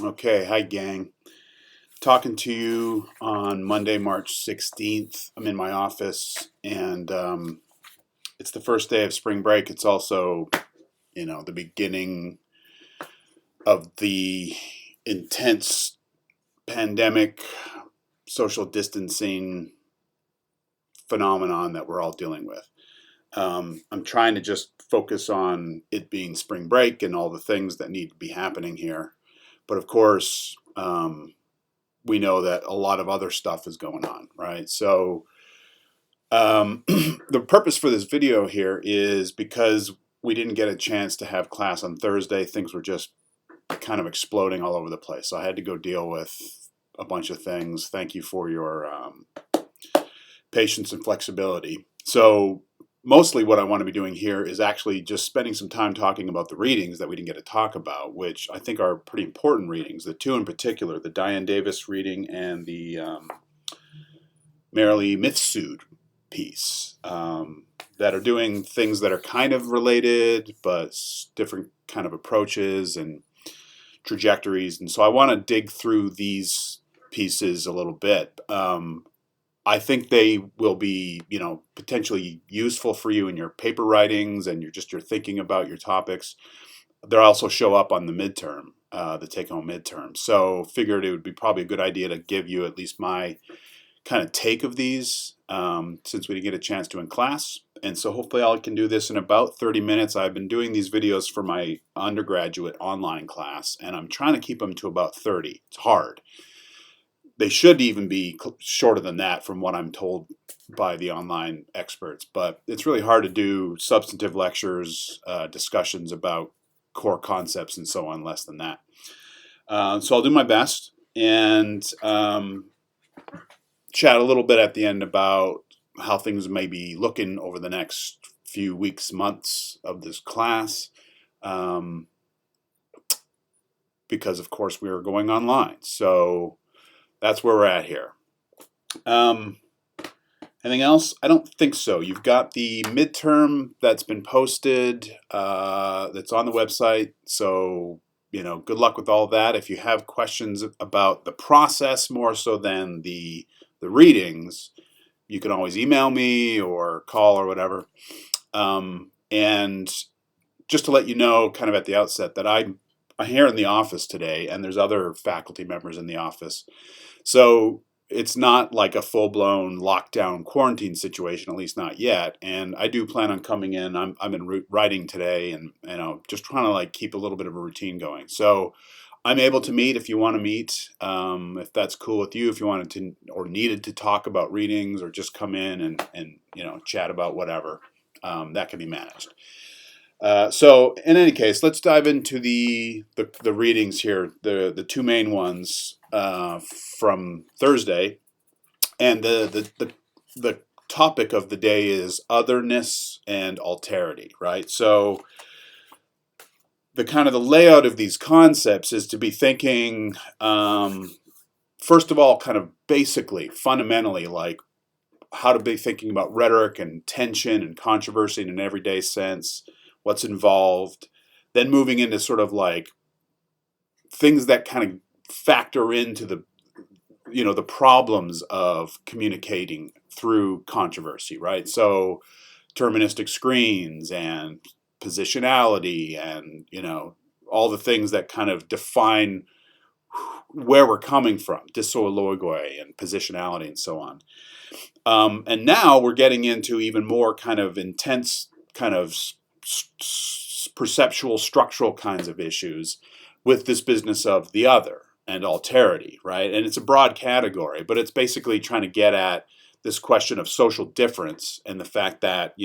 Okay, hi gang. Talking to you on Monday, March 16th. I'm in my office and it's the first day of spring break. It's also, the beginning of the intense pandemic social distancing phenomenon that we're all dealing with. I'm trying to just focus on it being spring break and all the things that need to be happening here. But of course, we know that a lot of other stuff is going on, right? So the purpose for this video here is because we didn't get a chance to have class on Thursday. Things were just kind of exploding all over the place. So I had to go deal with a bunch of things. Thank you for your patience and flexibility. So mostly what I want to be doing here is actually just spending some time talking about the readings that we didn't get to talk about, which I think are pretty important readings. The two in particular, the Diane Davis reading and the Marilee Mifsud piece, that are doing things that are kind of related, but different kind of approaches and trajectories. And so I want to dig through these pieces a little bit. I think they will be, potentially useful for you in your paper writings and you're thinking about your topics. They'll also show up on the midterm, the take-home midterm. So figured it would be probably a good idea to give you at least my kind of take of these, since we didn't get a chance to in class. And so hopefully I can do this in about 30 minutes. I've been doing these videos for my undergraduate online class, and I'm trying to keep them to about 30. It's hard. They should even be shorter than that from what I'm told by the online experts, but it's really hard to do substantive lectures, discussions about core concepts and so on less than that. So I'll do my best and chat a little bit at the end about how things may be looking over the next few weeks, months of this class, because of course we are going online. So that's where we're at here. Anything else? I don't think so. You've got the midterm that's been posted, that's on the website. So, good luck with all that. If you have questions about the process more so than the readings, you can always email me or call or whatever. And just to let you know kind of at the outset that I'm here in the office today and there's other faculty members in the office. So it's not like a full-blown lockdown quarantine situation, at least not yet. And I do plan on coming in. I'm in writing today and just trying to keep a little bit of a routine going. So I'm able to meet if you want to meet, if that's cool with you, if you wanted to or needed to talk about readings or just come in and chat about whatever, that can be managed. So in any case, let's dive into the readings here, the two main ones from Thursday, and the topic of the day is otherness and alterity, right? So the kind of the layout of these concepts is to be thinking, first of all, kind of basically, fundamentally, how to be thinking about rhetoric and tension and controversy in an everyday sense, what's involved, then moving into sort of things that kind of factor into the problems of communicating through controversy, right? So deterministic screens and positionality and all the things that kind of define where we're coming from, dissologoy and positionality and so on. And now we're getting into even more kind of intense kind of perceptual, structural kinds of issues with this business of the other and alterity, right? And it's a broad category, but it's basically trying to get at this question of social difference and the fact that,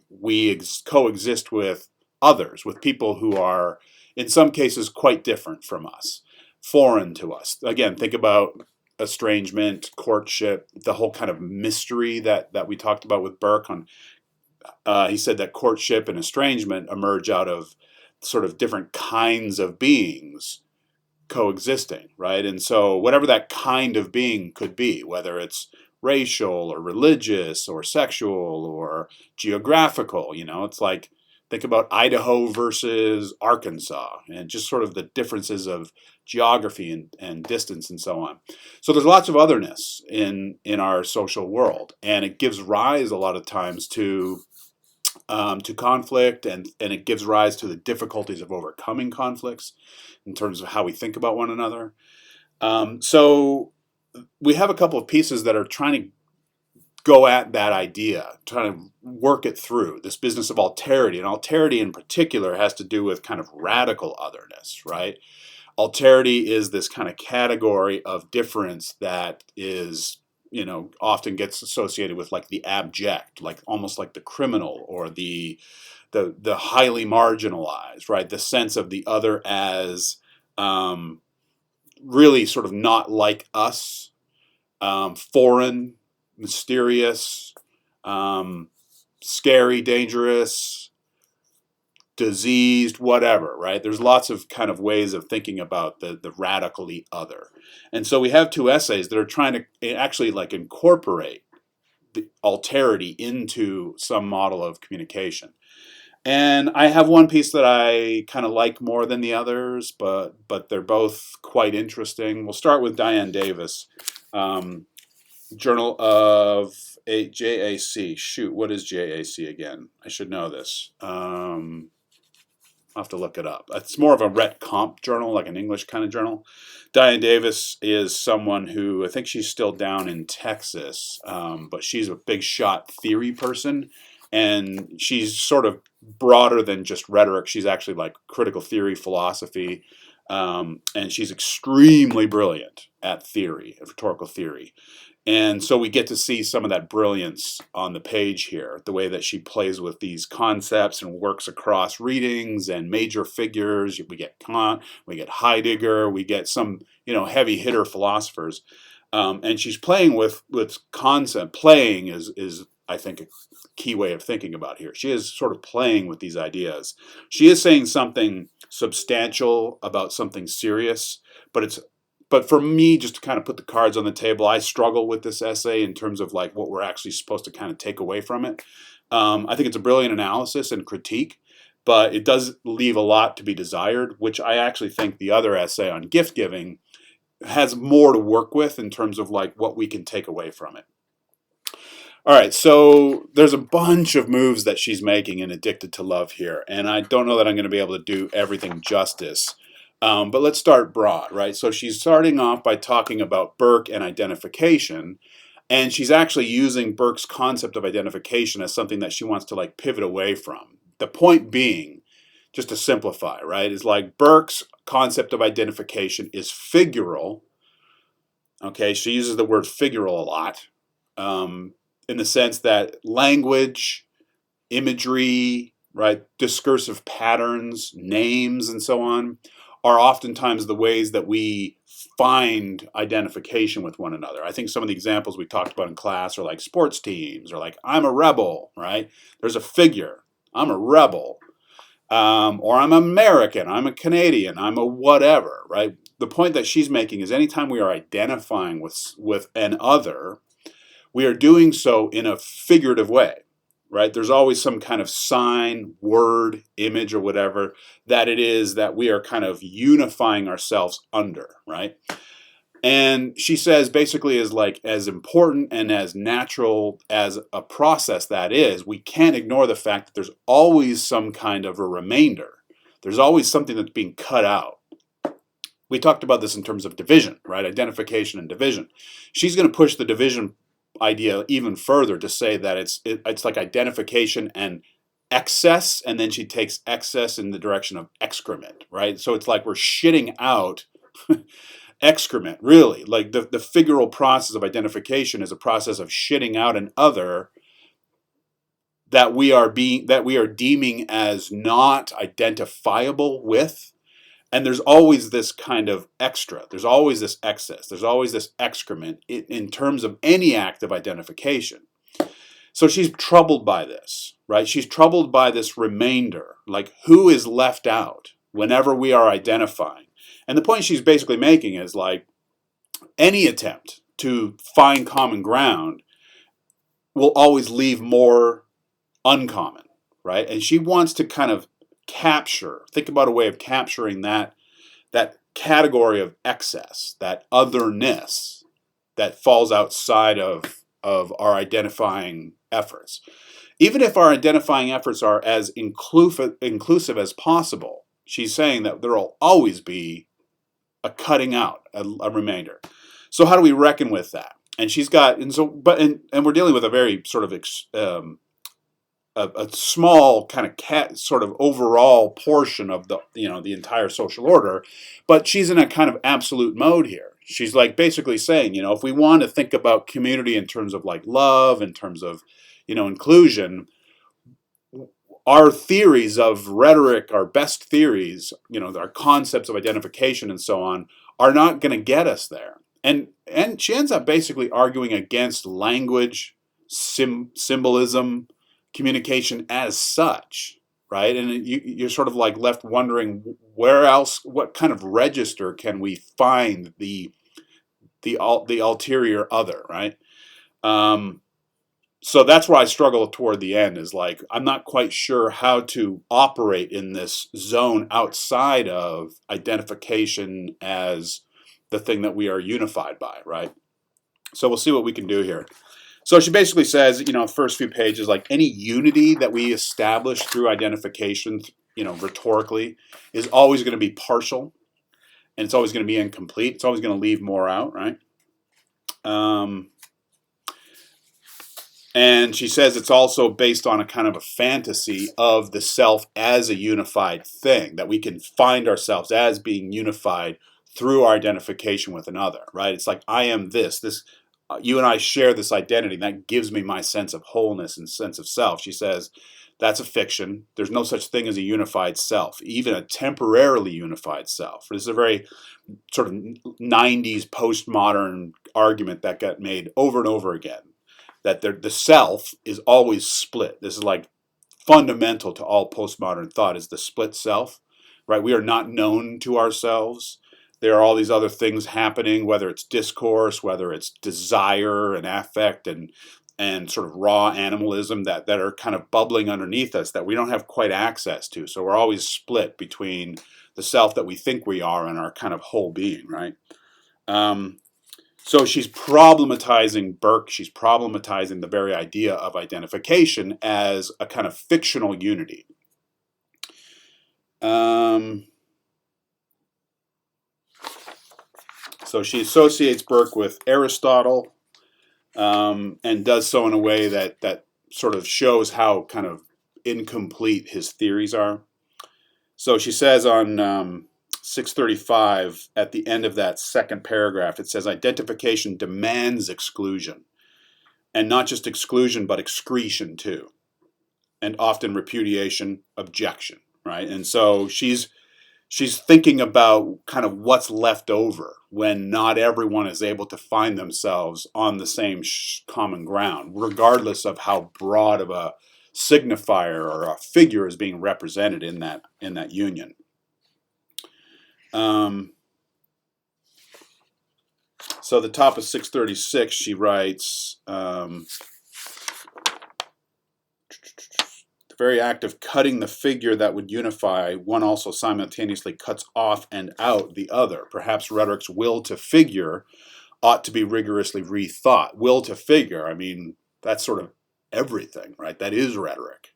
we coexist with others, with people who are, in some cases, quite different from us, foreign to us. Again, think about estrangement, courtship, the whole kind of mystery that we talked about with Burke on. He said that courtship and estrangement emerge out of sort of different kinds of beings coexisting, right? And so whatever that kind of being could be, whether it's racial or religious or sexual or geographical, it's Think about Idaho versus Arkansas, and just sort of the differences of geography and distance and so on. So there's lots of otherness in our social world, and it gives rise a lot of times to conflict, and it gives rise to the difficulties of overcoming conflicts in terms of how we think about one another. So we have a couple of pieces that are trying to go at that idea, trying to work it through this business of alterity. And alterity in particular has to do with kind of radical otherness, right? Alterity is this kind of category of difference that is, often gets associated with like the abject, like almost like the criminal or the highly marginalized, right? The sense of the other as really sort of not like us, foreign, mysterious, scary, dangerous, diseased, whatever, right? There's lots of kind of ways of thinking about the radically other. And so we have two essays that are trying to actually like incorporate the alterity into some model of communication. And I have one piece that I kind of like more than the others, but they're both quite interesting. We'll start with Diane Davis, Journal of JAC. Shoot, what is JAC again? I should know this. I'll have to look it up. It's more of a Ret Comp journal, like an English kind of journal. Diane Davis is someone who, I think she's still down in Texas, but she's a big shot theory person. And she's sort of broader than just rhetoric. She's actually like critical theory, philosophy, and she's extremely brilliant at theory, at rhetorical theory. And so we get to see some of that brilliance on the page here, the way that she plays with these concepts and works across readings and major figures. We get Kant, we get Heidegger, we get some, heavy hitter philosophers. And she's playing with concept. Playing is, I think, a key way of thinking about here. She is sort of playing with these ideas. She is saying something substantial about something serious, but for me, just to kind of put the cards on the table, I struggle with this essay in terms of like what we're actually supposed to kind of take away from it. I think it's a brilliant analysis and critique, but it does leave a lot to be desired, which I actually think the other essay on gift giving has more to work with in terms of like what we can take away from it. All right, so there's a bunch of moves that she's making in Addicted to Love here, and I don't know that I'm going to be able to do everything justice. But let's start broad, right? So she's starting off by talking about Burke and identification, and she's actually using Burke's concept of identification as something that she wants to like pivot away from. The point being, just to simplify, right, is like Burke's concept of identification is figural. Okay, she uses the word figural a lot, in the sense that language, imagery, right, discursive patterns, names, and so on are oftentimes the ways that we find identification with one another. I think some of the examples we talked about in class are like sports teams, or like I'm a rebel, right? There's a figure, I'm a rebel, or I'm American, I'm a Canadian, I'm a whatever, right? The point that she's making is anytime we are identifying with an other, we are doing so in a figurative way. Right? There's always some kind of sign, word, image, or whatever that it is that we are kind of unifying ourselves under, right? And she says basically is like as important and as natural as a process that is, we can't ignore the fact that there's always some kind of a remainder. There's always something that's being cut out. We talked about this in terms of division, right? Identification and division. She's going to push the division idea even further to say that it's like identification and excess, and then she takes excess in the direction of excrement, right? So it's like we're shitting out excrement, really. Like the figural process of identification is a process of shitting out an other that we are deeming as not identifiable with. And there's always this kind of extra. There's always this excess. There's always this excrement in terms of any act of identification. So she's troubled by this, right? She's troubled by this remainder, like who is left out whenever we are identifying. And the point she's basically making is like any attempt to find common ground will always leave more uncommon, right? And she wants to kind of think about a way of capturing that category of excess, that otherness that falls outside of our identifying efforts. Even if our identifying efforts are as inclusive as possible, she's saying that there will always be a cutting out, a remainder. So how do we reckon with that? And she's got, and we're dealing with a very sort of a small kind of sort of overall portion of the entire social order, but she's in a kind of absolute mode here. She's like basically saying, if we want to think about community in terms of like love, in terms of inclusion, our theories of rhetoric, our best theories, our concepts of identification and so on, are not going to get us there. And she ends up basically arguing against language, symbolism, communication as such, right? And you're sort of like left wondering where else, what kind of register can we find the ulterior other, right? So that's where I struggle toward the end, is like, I'm not quite sure how to operate in this zone outside of identification as the thing that we are unified by, right? So we'll see what we can do here. So she basically says, the first few pages, like any unity that we establish through identification, rhetorically, is always going to be partial, and it's always going to be incomplete. It's always going to leave more out, right? And she says it's also based on a kind of a fantasy of the self as a unified thing, that we can find ourselves as being unified through our identification with another, right? It's like, I am this, you and I share this identity, and that gives me my sense of wholeness and sense of self. She says that's a fiction. There's no such thing as a unified self, even a temporarily unified self. This is a very sort of 90s postmodern argument that got made over and over again, that the self is always split. This is like fundamental to all postmodern thought, is the split self, right? We are not known to ourselves. There are all these other things happening, whether it's discourse, whether it's desire and affect and sort of raw animalism that are kind of bubbling underneath us that we don't have quite access to. So we're always split between the self that we think we are and our kind of whole being, right? So she's problematizing Burke. She's problematizing the very idea of identification as a kind of fictional unity. So she associates Burke with Aristotle, and does so in a way that sort of shows how kind of incomplete his theories are. So she says on 635, at the end of that second paragraph, it says, identification demands exclusion. And not just exclusion, but excretion too. And often repudiation, objection, right? And so she's thinking about kind of what's left over when not everyone is able to find themselves on the same common ground, regardless of how broad of a signifier or a figure is being represented in that union. So the top of 636, she writes, the very act of cutting the figure that would unify, one also simultaneously cuts off and out the other. Perhaps rhetoric's will to figure ought to be rigorously rethought. Will to figure, I mean, that's sort of everything, right? That is rhetoric.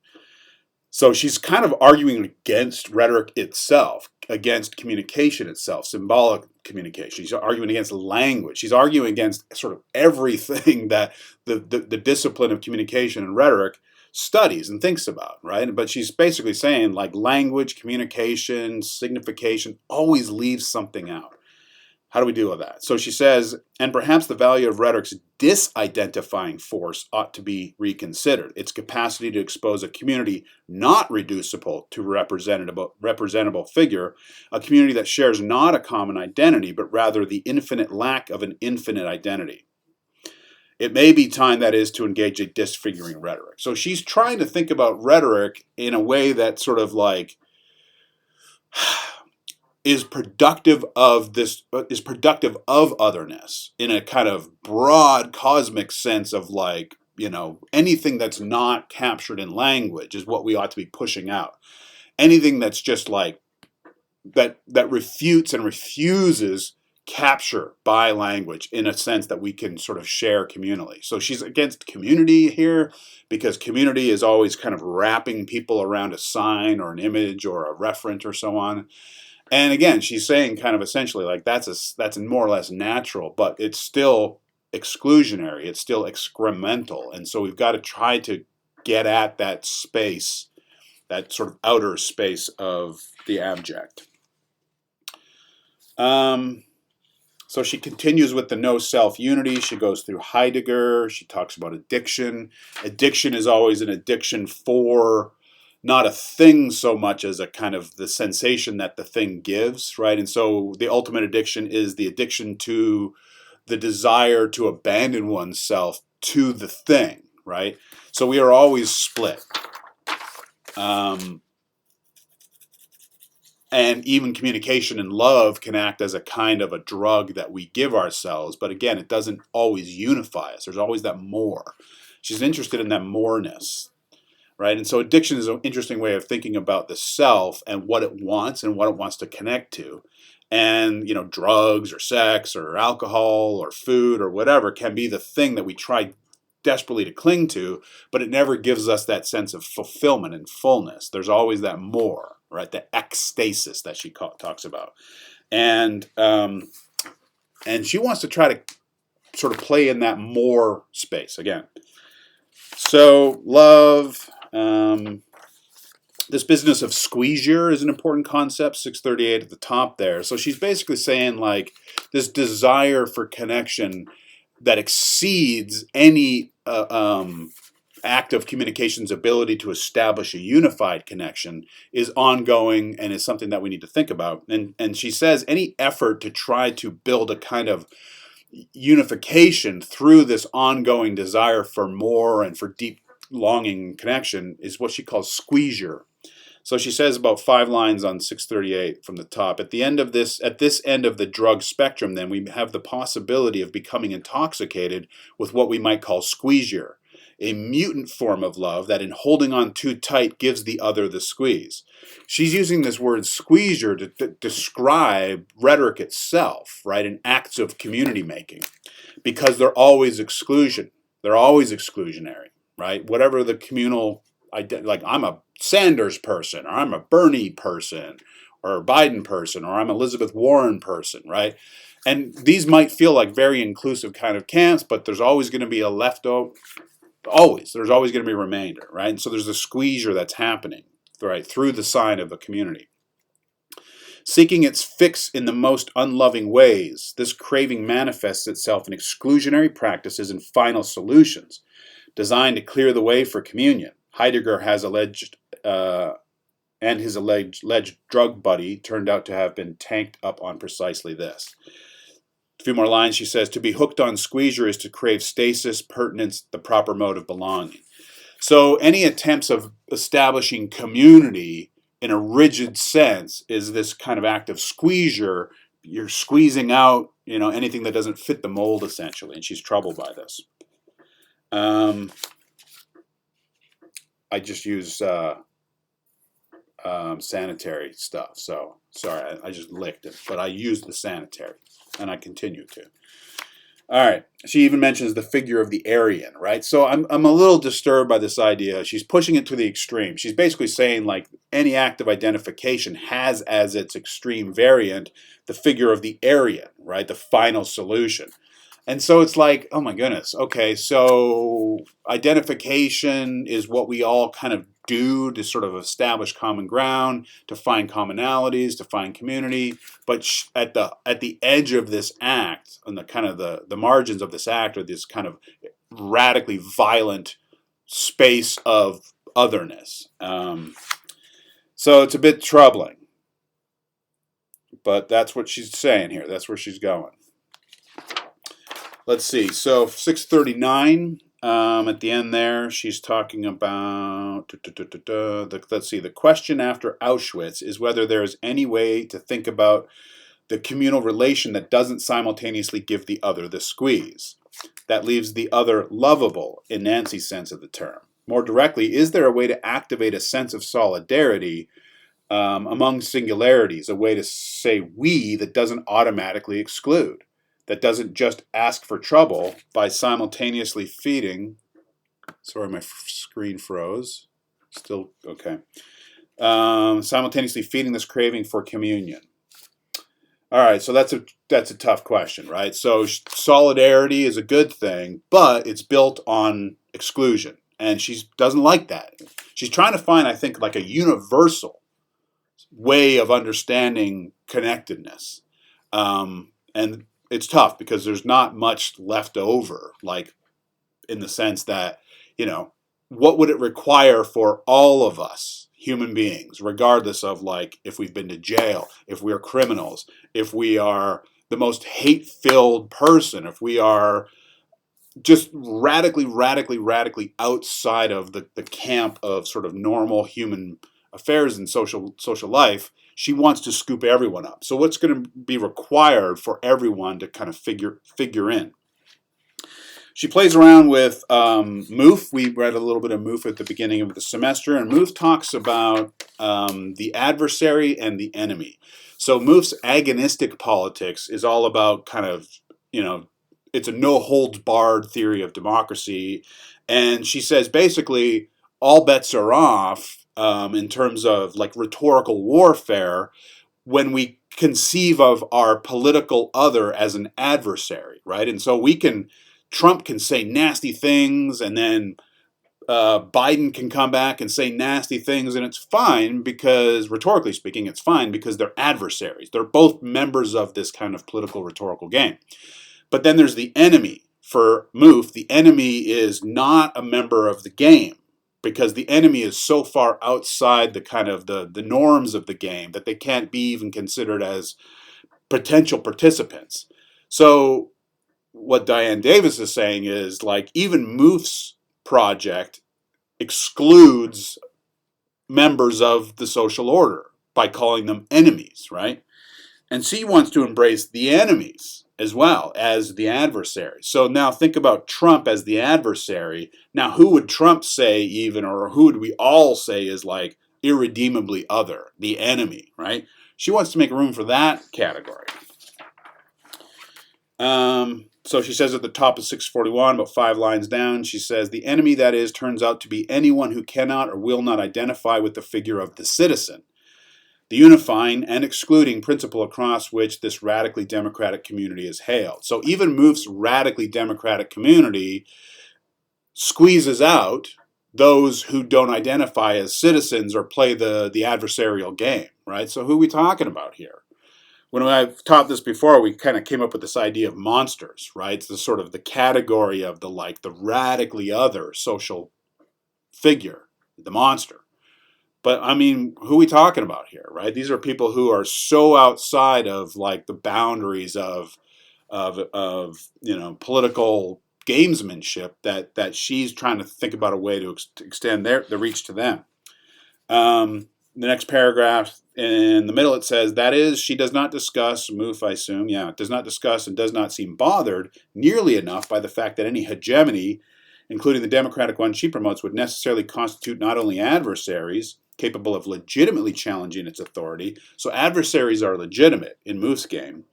So she's kind of arguing against rhetoric itself, against communication itself, symbolic communication. She's arguing against language. She's arguing against sort of everything that the discipline of communication and rhetoric studies and thinks about, right? But she's basically saying, like, language, communication, signification always leaves something out. How do we deal with that? So she says, and perhaps the value of rhetoric's disidentifying force ought to be reconsidered. Its capacity to expose a community not reducible to representable figure, a community that shares not a common identity, but rather the infinite lack of an infinite identity. It may be time, that is, to engage a disfiguring rhetoric. So she's trying to think about rhetoric in a way that sort of like is productive of otherness in a kind of broad cosmic sense of like anything that's not captured in language is what we ought to be pushing out. Anything that's just like that refutes and refuses capture by language in a sense that we can sort of share communally. So she's against community here because community is always kind of wrapping people around a sign or an image or a referent or so on. And again, she's saying kind of essentially like that's more or less natural, but it's still exclusionary, it's still excremental. And so we've got to try to get at that space, that sort of outer space of the abject. So she continues with the no self unity. She goes through Heidegger. She talks about addiction. Addiction is always an addiction for not a thing so much as a kind of the sensation that the thing gives, right? And so the ultimate addiction is the addiction to the desire to abandon oneself to the thing, right? So we are always split. And even communication and love can act as a kind of a drug that we give ourselves. But again, it doesn't always unify us. There's always that more. She's interested in that moreness, right? And so addiction is an interesting way of thinking about the self and what it wants and what it wants to connect to. And, drugs or sex or alcohol or food or whatever can be the thing that we try desperately to cling to, but it never gives us that sense of fulfillment and fullness. There's always that more, right? The ecstasis that she talks about. And she wants to try to sort of play in that more space again. So love, this business of squeezure is an important concept, 638 at the top there. So she's basically saying like this desire for connection that exceeds any act of communication's ability to establish a unified connection is ongoing and is something that we need to think about. And she says any effort to try to build a kind of unification through this ongoing desire for more and for deep longing connection is what she calls squeezure. So she says about 5 lines on 638 from the top. At this end of the drug spectrum, then, we have the possibility of becoming intoxicated with what we might call squeezure, a mutant form of love that in holding on too tight gives the other the squeeze. She's using this word squeezure to describe rhetoric itself, right, and acts of community making, because they're always exclusion. They're always exclusionary, right? Whatever the communal, like I'm a Sanders person, or I'm a Bernie person, or a Biden person, or I'm Elizabeth Warren person, right? And these might feel like very inclusive kind of camps, but there's always going to be a leftover. There's always going to be a remainder, right? And so there's a squeezure that's happening, right, through the sign of the community. Seeking its fix in the most unloving ways, this craving manifests itself in exclusionary practices and final solutions, designed to clear the way for communion. Heidegger has alleged, and his alleged drug buddy turned out to have been tanked up on precisely this. A few more lines, she says, to be hooked on squeezure is to crave stasis, pertinence, the proper mode of belonging. So any attempts of establishing community in a rigid sense is this kind of act of squeezure. You're squeezing out, anything that doesn't fit the mold, essentially, and she's troubled by this. I just use sanitary stuff, so sorry, I just licked it, but I used the sanitary, and I continue to. All right, she even mentions the figure of the Aryan, right? So I'm a little disturbed by this idea. She's pushing it to the extreme. She's basically saying like any act of identification has as its extreme variant the figure of the Aryan, right? The final solution. And so it's like, oh my goodness, okay, so identification is what we all kind of do to sort of establish common ground, to find commonalities, to find community. But at the edge of this act, on the kind of the margins of this act, are this kind of radically violent space of otherness. So it's a bit troubling. But that's what she's saying here. That's where she's going. Let's see. So 639 at the end there, she's talking about, let's see, the question after Auschwitz is whether there is any way to think about the communal relation that doesn't simultaneously give the other the squeeze. that leaves the other lovable in Nancy's sense of the term? More directly, is there a way to activate a sense of solidarity among singularities, a way to say we that doesn't automatically exclude, that doesn't just ask for trouble by simultaneously feeding, sorry, my screen froze, still, okay, simultaneously feeding this craving for communion? All right, so that's a tough question, right? So solidarity is a good thing, but it's built on exclusion, and she doesn't like that. She's trying to find, I think, like a universal way of understanding connectedness, and it's tough because there's not much left over, like in the sense that, what would it require for all of us human beings, regardless of like if we've been to jail, if we're criminals, if we are the most hate-filled person, if we are just radically outside of the camp of sort of normal human affairs and social life. She wants to scoop everyone up. So what's going to be required for everyone to kind of figure in? She plays around with Mouffe. We read a little bit of Mouffe at the beginning of the semester, and Mouffe talks about the adversary and the enemy. So Mouffe's agonistic politics is all about kind of, it's a no-holds-barred theory of democracy. And she says basically all bets are off in terms of like rhetorical warfare when we conceive of our political other as an adversary, right? And so Trump can say nasty things, and then Biden can come back and say nasty things, and it's fine because, rhetorically speaking, it's fine because they're adversaries. They're both members of this kind of political rhetorical game. But then there's the enemy. For Mouffe, the enemy is not a member of the game because the enemy is so far outside the kind of the norms of the game that they can't be even considered as potential participants. So what Diane Davis is saying is like even Mouffe's project excludes members of the social order by calling them enemies, right? And she wants to embrace the enemies as well as the adversary. So now think about Trump as the adversary. Now, who would Trump say even, or who would we all say is like irredeemably other, the enemy, right? She wants to make room for that category. So she says at the top of 641, about 5 lines down, she says, the enemy, that is, turns out to be anyone who cannot or will not identify with the figure of the citizen, the unifying and excluding principle across which this radically democratic community is hailed. So even Mouffe's radically democratic community squeezes out those who don't identify as citizens or play the adversarial game, right? So who are we talking about here? When I've taught this before, we kind of came up with this idea of monsters, right? It's the sort of the category of the radically other social figure, the monster. But I mean, who are we talking about here, right? These are people who are so outside of like the boundaries of political gamesmanship that she's trying to think about a way to extend the reach to them. The next paragraph in the middle, it says, that is, she does not discuss, Mouffe, I assume, does not discuss and does not seem bothered nearly enough by the fact that any hegemony, including the democratic one she promotes, would necessarily constitute not only adversaries capable of legitimately challenging its authority, so adversaries are legitimate in Mouffe's game,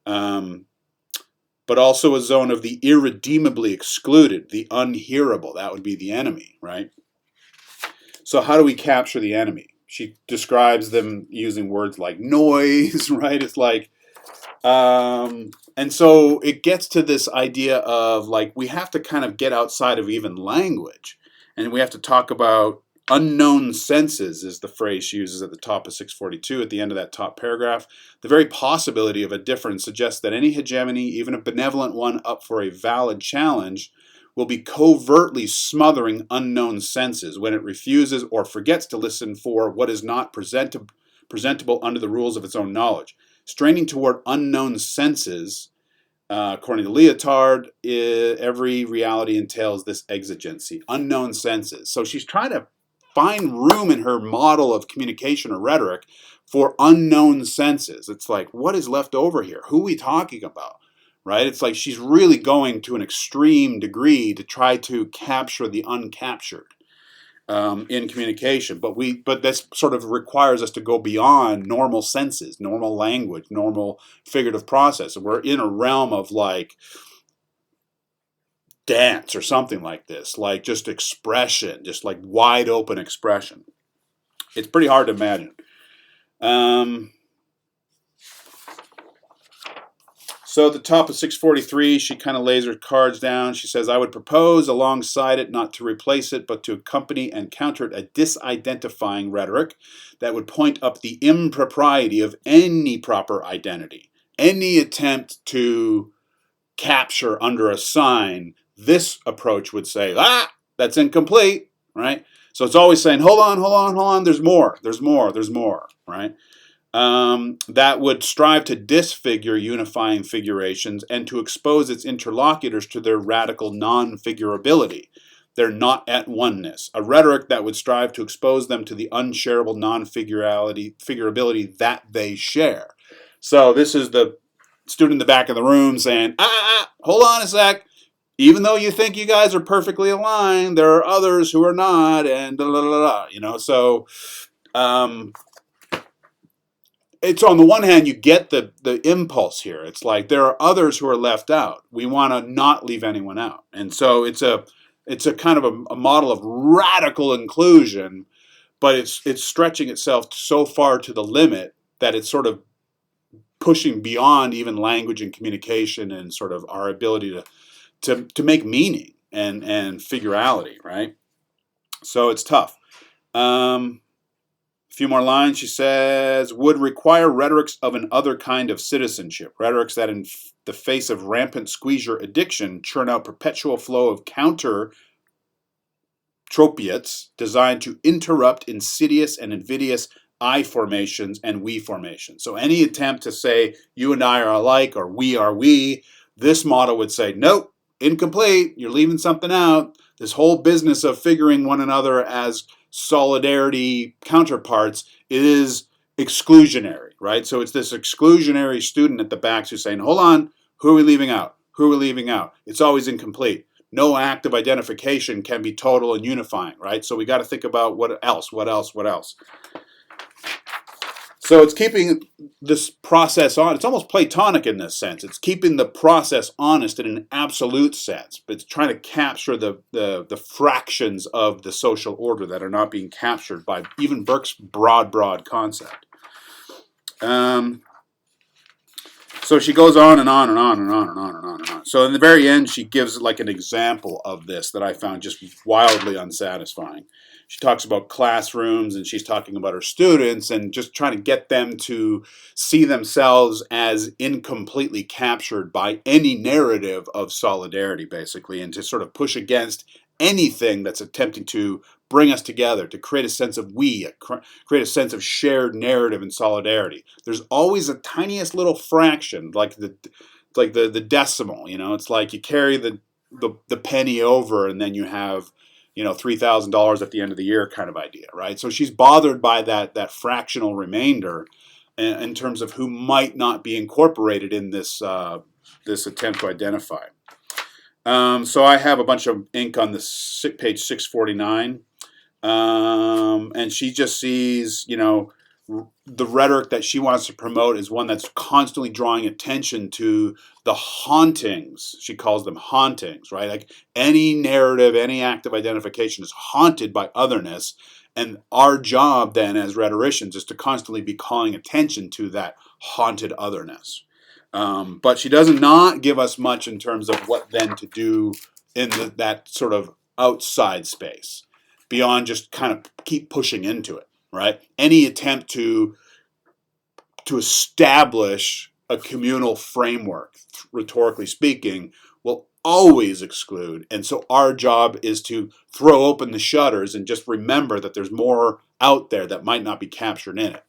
but also a zone of the irredeemably excluded, the unhearable, that would be the enemy, right? So how do we capture the enemy? She describes them using words like noise, right? It's like, and so it gets to this idea of like, we have to kind of get outside of even language, and we have to talk about unknown senses is the phrase she uses at the top of 642 at the end of that top paragraph. The very possibility of a difference suggests that any hegemony, even a benevolent one up for a valid challenge, will be covertly smothering unknown senses when it refuses or forgets to listen for what is not presentable under the rules of its own knowledge. Straining toward unknown senses, according to Lyotard, every reality entails this exigency, unknown senses. So she's trying to find room in her model of communication or rhetoric for unknown senses. It's like, what is left over here? Who are we talking about? right? It's like she's really going to an extreme degree to try to capture the uncaptured in communication. But this sort of requires us to go beyond normal senses, normal language, normal figurative process. And we're in a realm of like dance or something like this, like just expression, just like wide open expression. It's pretty hard to imagine. So at the top of 643, she kind of lays her cards down. She says, I would propose alongside it, not to replace it, but to accompany and counter it, a disidentifying rhetoric that would point up the impropriety of any proper identity. Any attempt to capture under a sign, this approach would say, that's incomplete, right? So it's always saying, hold on, there's more, right? That would strive to disfigure unifying figurations and to expose its interlocutors to their radical non-figurability, their not at oneness, a rhetoric that would strive to expose them to the unshareable non-figurability that they share. So this is the student in the back of the room saying, hold on a sec. Even though you think you guys are perfectly aligned, there are others who are not, and so it's on the one hand, you get the impulse here. It's like there are others who are left out. We want to not leave anyone out. And so it's a kind of a model of radical inclusion, but it's stretching itself so far to the limit that it's sort of pushing beyond even language and communication and sort of our ability to make meaning and figurality, right? So it's tough. A few more lines. She says, would require rhetorics of an other kind of citizenship, rhetorics that in the face of rampant squeezer addiction churn out perpetual flow of counter tropiates designed to interrupt insidious and invidious I formations and we formations. So any attempt to say you and I are alike or we are we, this model would say, nope, incomplete, you're leaving something out. This whole business of figuring one another as solidarity counterparts is exclusionary, right? So it's this exclusionary student at the back who's saying, hold on, who are we leaving out? Who are we leaving out? It's always incomplete. No act of identification can be total and unifying, right? So we got to think about what else. So it's keeping this process on. It's almost Platonic in this sense. It's keeping the process honest in an absolute sense, but it's trying to capture the fractions of the social order that are not being captured by even Burke's broad concept. So she goes on and on and on and on and on and on and on. So in the very end, she gives like an example of this that I found just wildly unsatisfying. She talks about classrooms and she's talking about her students and just trying to get them to see themselves as incompletely captured by any narrative of solidarity, basically, and to sort of push against anything that's attempting to bring us together, to create a sense of we, create a sense of shared narrative and solidarity. There's always a tiniest little fraction, like the decimal, it's like you carry the penny over and then you have, $3,000 at the end of the year kind of idea, right? So she's bothered by that fractional remainder in terms of who might not be incorporated in this attempt to identify. So I have a bunch of ink on this page 649, and she just sees, the rhetoric that she wants to promote is one that's constantly drawing attention to the hauntings. She calls them hauntings, right? Like any narrative, any act of identification is haunted by otherness, and our job then as rhetoricians is to constantly be calling attention to that haunted otherness. But she does not give us much in terms of what then to do in that sort of outside space, beyond just kind of keep pushing into it, right? Any attempt to establish a communal framework, rhetorically speaking, will always exclude. And so our job is to throw open the shutters and just remember that there's more out there that might not be captured in it.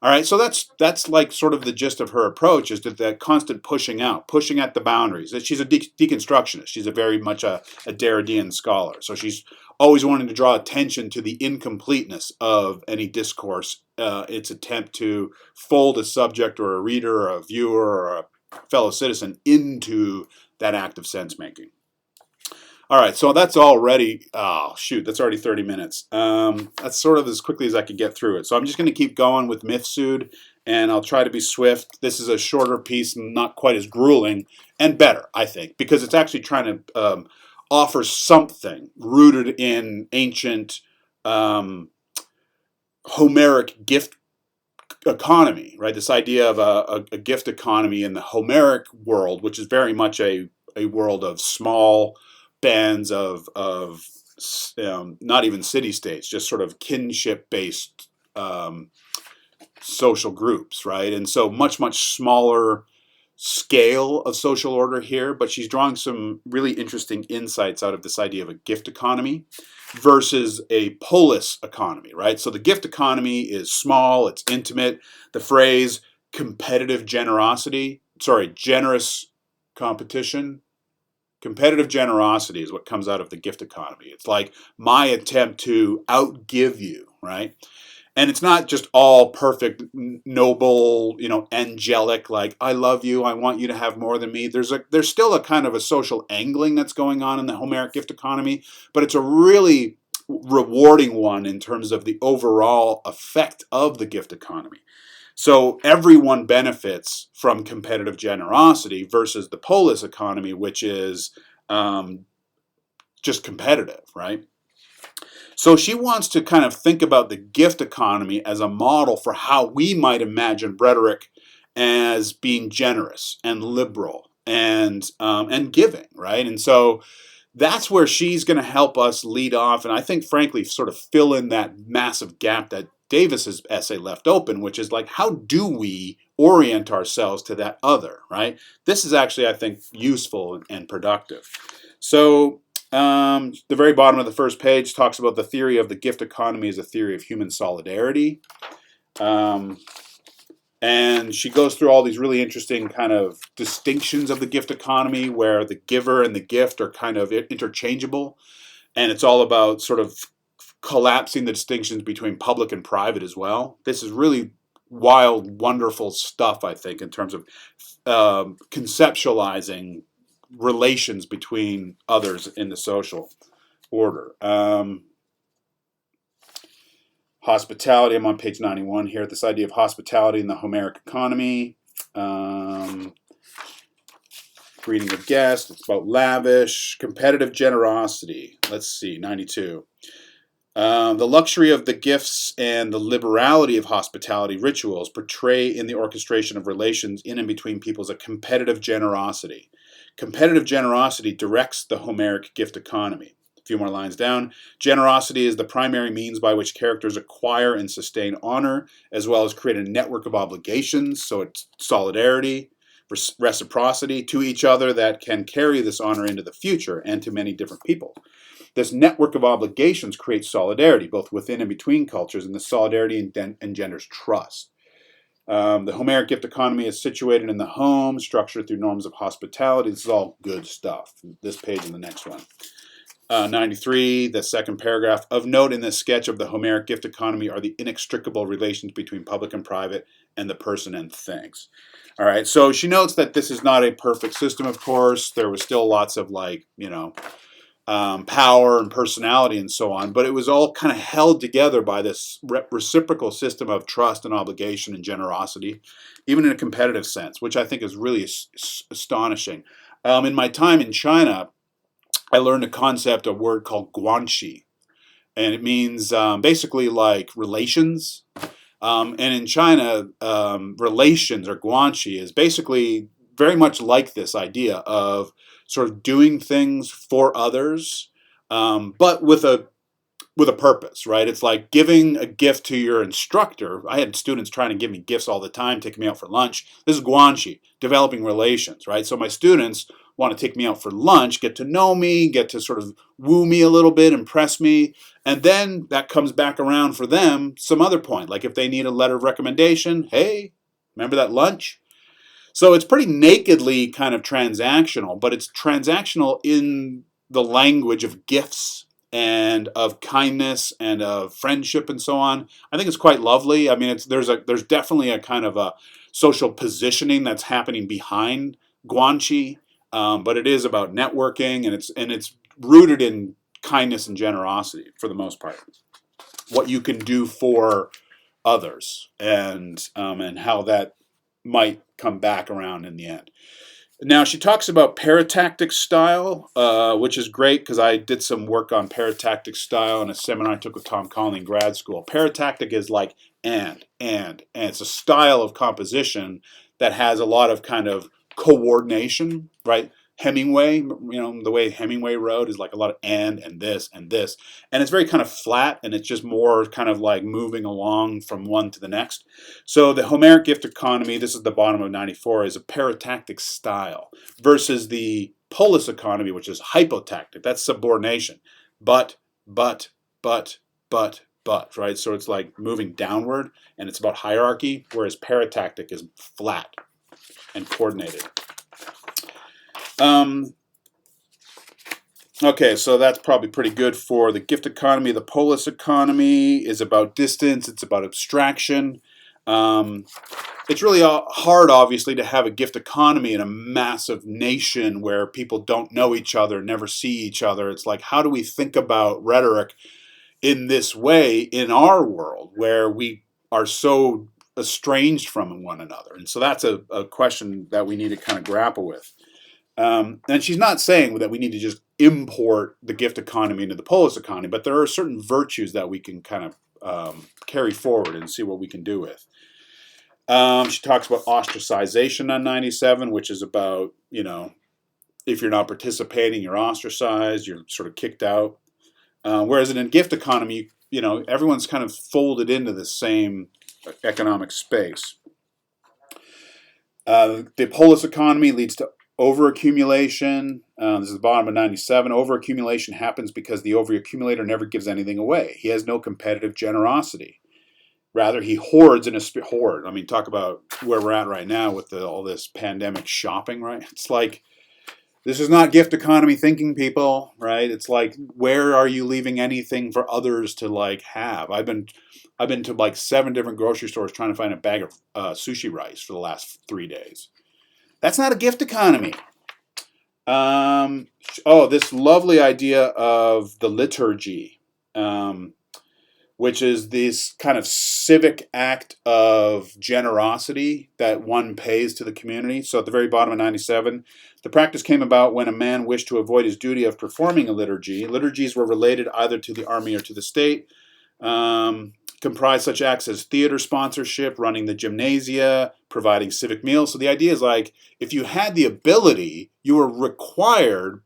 All right, so that's like sort of the gist of her approach, is that constant pushing out, pushing at the boundaries. She's a deconstructionist. She's a very much a Derridean scholar. So she's always wanting to draw attention to the incompleteness of any discourse, its attempt to fold a subject or a reader or a viewer or fellow citizen into that act of sense making. All right, so that's already, oh shoot, that's already 30 minutes. That's sort of as quickly as I could get through it. So I'm just going to keep going with Mifsud, and I'll try to be swift. This is a shorter piece, not quite as grueling, and better, I think, because it's actually trying to offer something rooted in ancient Homeric gift economy, right? This idea of a gift economy in the Homeric world, which is very much a world of small bands of not even city states, just sort of kinship based social groups, right? And so much smaller scale of social order here, but she's drawing some really interesting insights out of this idea of a gift economy versus a polis economy, right? So the gift economy is small, it's intimate. The phrase competitive generosity, generous competition, competitive generosity is what comes out of the gift economy. It's like my attempt to outgive you, right? And it's not just all perfect, noble, angelic, like, I love you, I want you to have more than me. There's still a kind of a social angling that's going on in the Homeric gift economy, but it's a really rewarding one in terms of the overall effect of the gift economy. So everyone benefits from competitive generosity versus the polis economy, which is just competitive, right? So she wants to kind of think about the gift economy as a model for how we might imagine rhetoric as being generous and liberal and giving, right? And so that's where she's going to help us lead off, and I think, frankly, sort of fill in that massive gap that Davis's essay left open, which is like, how do we orient ourselves to that other, right? This is actually, I think, useful and productive. So the very bottom of the first page talks about the theory of the gift economy as a theory of human solidarity. And she goes through all these really interesting kind of distinctions of the gift economy where the giver and the gift are kind of interchangeable. And it's all about sort of collapsing the distinctions between public and private as well. This is really wild, wonderful stuff, I think, in terms of conceptualizing relations between others in the social order. Hospitality, I'm on page 91 here. This idea of hospitality in the Homeric economy. Greeting a guest, it's about lavish. Competitive generosity, let's see, 92. The luxury of the gifts and the liberality of hospitality rituals portray in the orchestration of relations in and between peoples a competitive generosity. Competitive generosity directs the Homeric gift economy. A few more lines down. Generosity is the primary means by which characters acquire and sustain honor, as well as create a network of obligations, so it's solidarity, reciprocity to each other that can carry this honor into the future and to many different people. This network of obligations creates solidarity, both within and between cultures, and the solidarity engenders trust. The Homeric gift economy is situated in the home, structured through norms of hospitality. This is all good stuff. This page and the next one. 93, the second paragraph. Of note in this sketch of the Homeric gift economy are the inextricable relations between public and private and the person and things. All right, so she notes that this is not a perfect system, of course. There was still lots of power and personality and so on, but it was all kind of held together by this reciprocal system of trust and obligation and generosity, even in a competitive sense, which I think is really astonishing. In my time in China, I learned a word called Guan XI, and it means basically like relations. And in China, relations, or Guan XI, is basically very much like this idea of sort of doing things for others, but with a purpose, right? It's like giving a gift to your instructor. I had students trying to give me gifts all the time, taking me out for lunch. This is Guan XI, developing relations, right? So my students want to take me out for lunch, get to know me, get to sort of woo me a little bit, impress me, and then that comes back around for them some other point. Like if they need a letter of recommendation, hey, remember that lunch? So it's pretty nakedly kind of transactional, but it's transactional in the language of gifts and of kindness and of friendship and so on. I think it's quite lovely. I mean, there's definitely a kind of social positioning that's happening behind Guan XI, but it is about networking, and it's rooted in kindness and generosity for the most part. What you can do for others, and how that might come back around in the end. Now, she talks about paratactic style, which is great because I did some work on paratactic style in a seminar I took with Tom Conley in grad school. Paratactic is like and it's a style of composition that has a lot of kind of coordination, right? Hemingway, the way Hemingway wrote is like a lot of and this, and it's very kind of flat, and it's just more kind of like moving along from one to the next. So the Homeric gift economy, this is the bottom of 94, is a paratactic style versus the polis economy, which is hypotactic. That's subordination. But, right? So it's like moving downward, and it's about hierarchy, whereas paratactic is flat and coordinated. Okay, so that's probably pretty good for the gift economy. The polis economy is about distance. It's about abstraction. It's really hard, obviously, to have a gift economy in a massive nation where people don't know each other, never see each other. It's like, how do we think about rhetoric in this way in our world where we are so estranged from one another? And so that's a question that we need to kind of grapple with. And she's not saying that we need to just import the gift economy into the polis economy, but there are certain virtues that we can kind of carry forward and see what we can do with. She talks about ostracization on 97, which is about, if you're not participating, you're ostracized, you're sort of kicked out. Whereas in a gift economy, everyone's kind of folded into the same economic space. The polis economy leads to overaccumulation. This is the bottom of 97. Overaccumulation happens because the overaccumulator never gives anything away. He has no competitive generosity. Rather, he hoards in a hoard. I mean, talk about where we're at right now with all this pandemic shopping, right? It's like, this is not gift economy thinking, people, right? It's like, where are you leaving anything for others to like have? I've been to like 7 different grocery stores trying to find a bag of sushi rice for the last 3 days. That's not a gift economy. This lovely idea of the liturgy, which is this kind of civic act of generosity that one pays to the community. So at the very bottom of 97, the practice came about when a man wished to avoid his duty of performing a liturgy. Liturgies were related either to the army or to the state. Comprise such acts as theater sponsorship, running the gymnasia, providing civic meals. So the idea is like, if you had the ability, you were required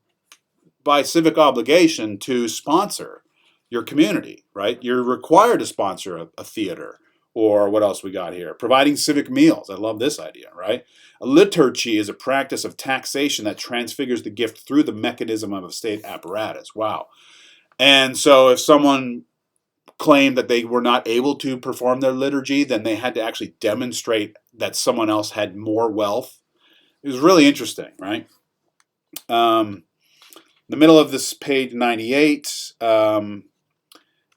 by civic obligation to sponsor your community, right? You're required to sponsor a theater, or what else we got here? Providing civic meals. I love this idea, right? A liturgy is a practice of taxation that transfigures the gift through the mechanism of a state apparatus. Wow. And so if someone claimed that they were not able to perform their liturgy, then they had to actually demonstrate that someone else had more wealth. It was really interesting, right? The middle of this page 98.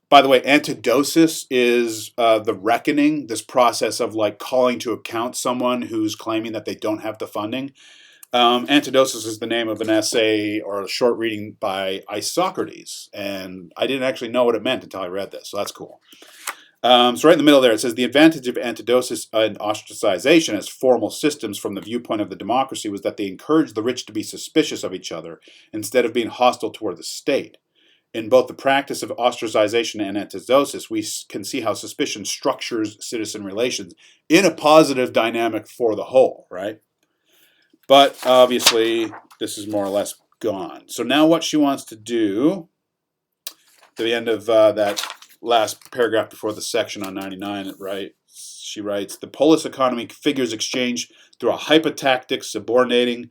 By the way, antidosis is the reckoning, this process of like calling to account someone who's claiming that they don't have the funding. Antidosis is the name of an essay or a short reading by Isocrates, and I didn't actually know what it meant until I read this, so that's cool. So right in the middle there, it says, the advantage of antidosis and ostracization as formal systems from the viewpoint of the democracy was that they encouraged the rich to be suspicious of each other instead of being hostile toward the state. In both the practice of ostracization and antidosis, we can see how suspicion structures citizen relations in a positive dynamic for the whole, right? But obviously, this is more or less gone. So now what she wants to do, to the end of that last paragraph before the section on 99, right? She writes, the polis economy figures exchange through a hypotactic, subordinating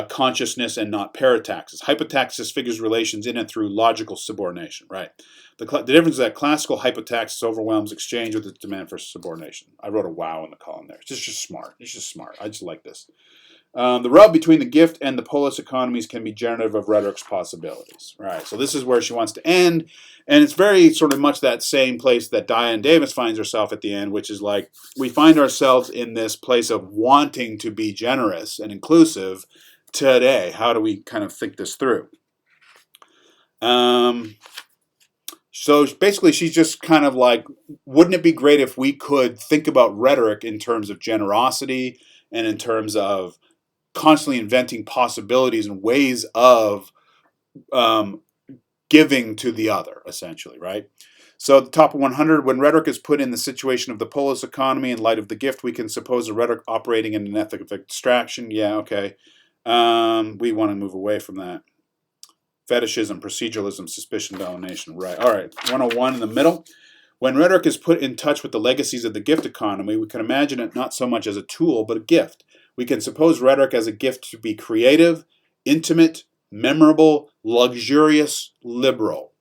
consciousness and not parataxis. Hypotaxis figures relations in and through logical subordination, right? The difference is that classical hypotaxis overwhelms exchange with its demand for subordination. I wrote a wow in the column there. It's just smart. It's just smart. I just like this. The rub between the gift and the polis economies can be generative of rhetoric's possibilities. Right. So this is where she wants to end. And it's very sort of much that same place that Diane Davis finds herself at the end, which is like we find ourselves in this place of wanting to be generous and inclusive today. How do we kind of think this through? So basically, she's just kind of like, wouldn't it be great if we could think about rhetoric in terms of generosity and in terms of constantly inventing possibilities and ways of giving to the other, essentially, right? So at the top of 100, when rhetoric is put in the situation of the polis economy in light of the gift, we can suppose a rhetoric operating in an ethic of extraction. Yeah, okay. We want to move away from that. Fetishism, proceduralism, suspicion, domination. Right. All right. 101 in the middle. When rhetoric is put in touch with the legacies of the gift economy, we can imagine it not so much as a tool, but a gift. We can suppose rhetoric as a gift to be creative, intimate, memorable, luxurious, liberal.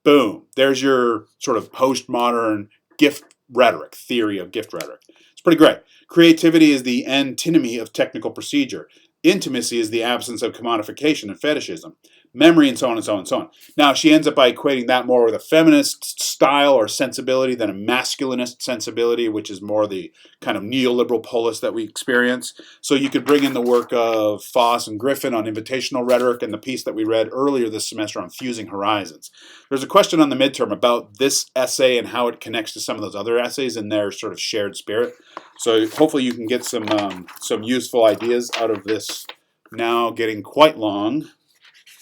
Boom. There's your sort of postmodern gift rhetoric, theory of gift rhetoric. It's pretty great. Creativity is the antinomy of technical procedure. Intimacy is the absence of commodification and fetishism. Memory, and so on and so on and so on. Now, she ends up by equating that more with a feminist style or sensibility than a masculinist sensibility, which is more the kind of neoliberal polis that we experience. So you could bring in the work of Foss and Griffin on invitational rhetoric and the piece that we read earlier this semester on fusing horizons. There's a question on the midterm about this essay and how it connects to some of those other essays in their sort of shared spirit. So hopefully you can get some useful ideas out of this now getting quite long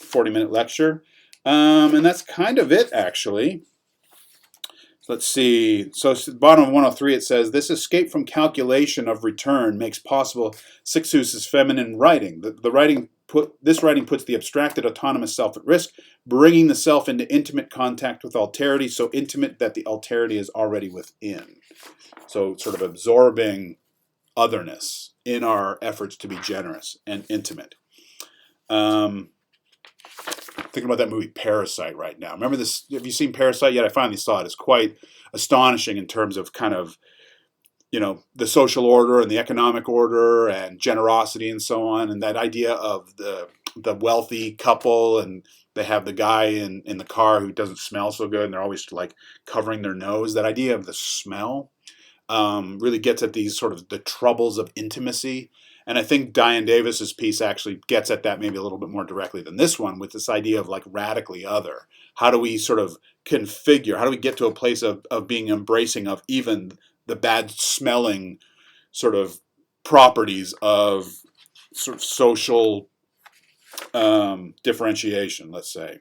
40-minute lecture. And that's kind of it, actually. Let's see. So at the bottom of 103, it says, this escape from calculation of return makes possible Sixtus's feminine writing. This writing puts the abstracted autonomous self at risk, bringing the self into intimate contact with alterity, so intimate that the alterity is already within. So sort of absorbing otherness in our efforts to be generous and intimate. Thinking about that movie Parasite right now. Remember this? Have you seen Parasite yet? I finally saw it. It's quite astonishing in terms of kind of, the social order and the economic order and generosity and so on. And that idea of the wealthy couple, and they have the guy in the car who doesn't smell so good, and they're always like covering their nose. That idea of the smell really gets at these sort of the troubles of intimacy. And I think Diane Davis's piece actually gets at that maybe a little bit more directly than this one, with this idea of like radically other. How do we sort of configure, how do we get to a place of being embracing of even the bad smelling sort of properties of sort of social differentiation, let's say.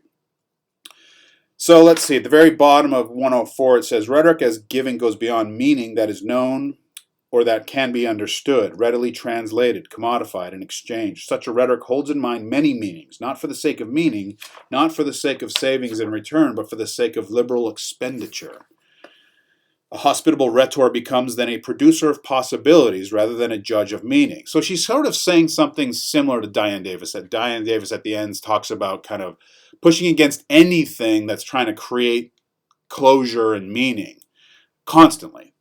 So let's see, at the very bottom of 104, it says, rhetoric as giving goes beyond meaning that is known or that can be understood, readily translated, commodified, and exchanged. Such a rhetoric holds in mind many meanings, not for the sake of meaning, not for the sake of savings in return, but for the sake of liberal expenditure. A hospitable rhetor becomes then a producer of possibilities rather than a judge of meaning. So she's sort of saying something similar to Diane Davis. That Diane Davis at the end talks about kind of pushing against anything that's trying to create closure and meaning constantly.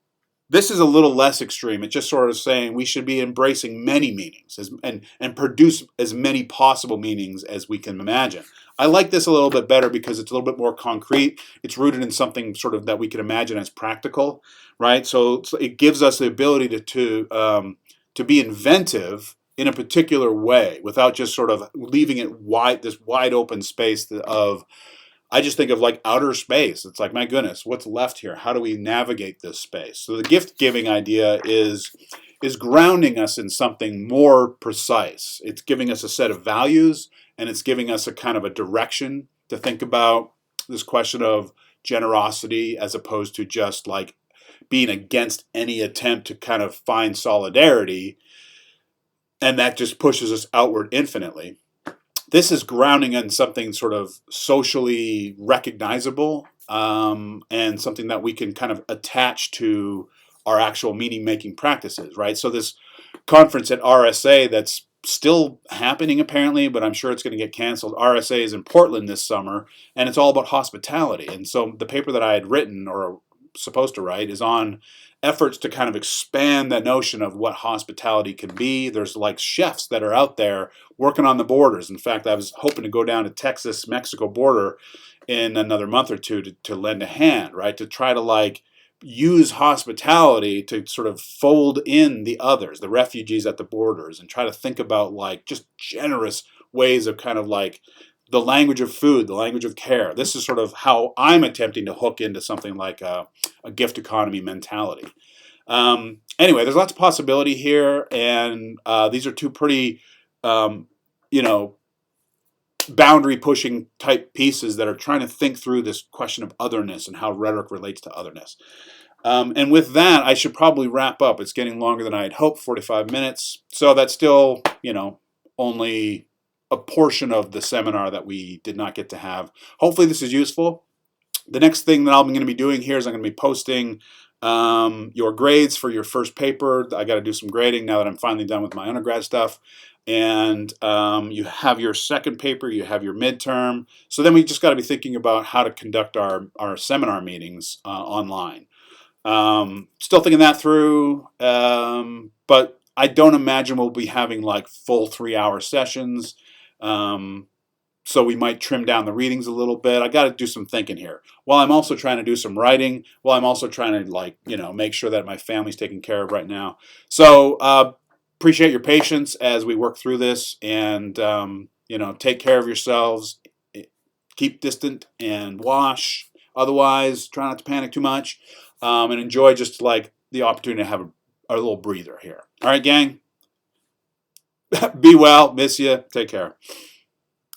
This is a little less extreme. It's just sort of saying we should be embracing many meanings and produce as many possible meanings as we can imagine. I like this a little bit better because it's a little bit more concrete. It's rooted in something sort of that we can imagine as practical, right? So it gives us the ability to be inventive in a particular way without just sort of leaving it this wide open space of, I just think of like outer space. It's like, my goodness, what's left here? How do we navigate this space? So the gift giving idea is grounding us in something more precise. It's giving us a set of values, and it's giving us a kind of a direction to think about this question of generosity, as opposed to just like being against any attempt to kind of find solidarity. And that just pushes us outward infinitely. This is grounding in something sort of socially recognizable, and something that we can kind of attach to our actual meaning-making practices, right? So this conference at RSA that's still happening apparently, but I'm sure it's going to get canceled. RSA is in Portland this summer, and it's all about hospitality. And so the paper that I had written or supposed to write is on efforts to kind of expand that notion of what hospitality can be. There's like chefs that are out there working on the borders. In fact, I was hoping to go down to Texas-Mexico border in another month or two to lend a hand, right? To try to like use hospitality to sort of fold in the others, the refugees at the borders, and try to think about like just generous ways of kind of like the language of food, the language of care. This is sort of how I'm attempting to hook into something like a gift economy mentality. Anyway, there's lots of possibility here, and these are two pretty, you know, boundary pushing type pieces that are trying to think through this question of otherness and how rhetoric relates to otherness. And with that, I should probably wrap up. It's getting longer than I had hoped, 45 minutes. So that's still, you know, only a portion of the seminar that we did not get to have. Hopefully this is useful. The next thing that I'm going to be doing here is I'm going to be posting your grades for your first paper. I got to do some grading now that I'm finally done with my undergrad stuff. And you have your second paper, you have your midterm. So then we just got to be thinking about how to conduct our seminar meetings online. Still thinking that through, but I don't imagine we'll be having like full 3-hour sessions. So we might trim down the readings a little bit. I got to do some thinking here. While I'm also trying to do some writing, while I'm also trying to like, you know, make sure that my family's taken care of right now. So appreciate your patience as we work through this, and you know, take care of yourselves. Keep distant and wash. Otherwise, try not to panic too much, and enjoy just like the opportunity to have a little breather here. All right, gang. Be well. Miss you. Take care.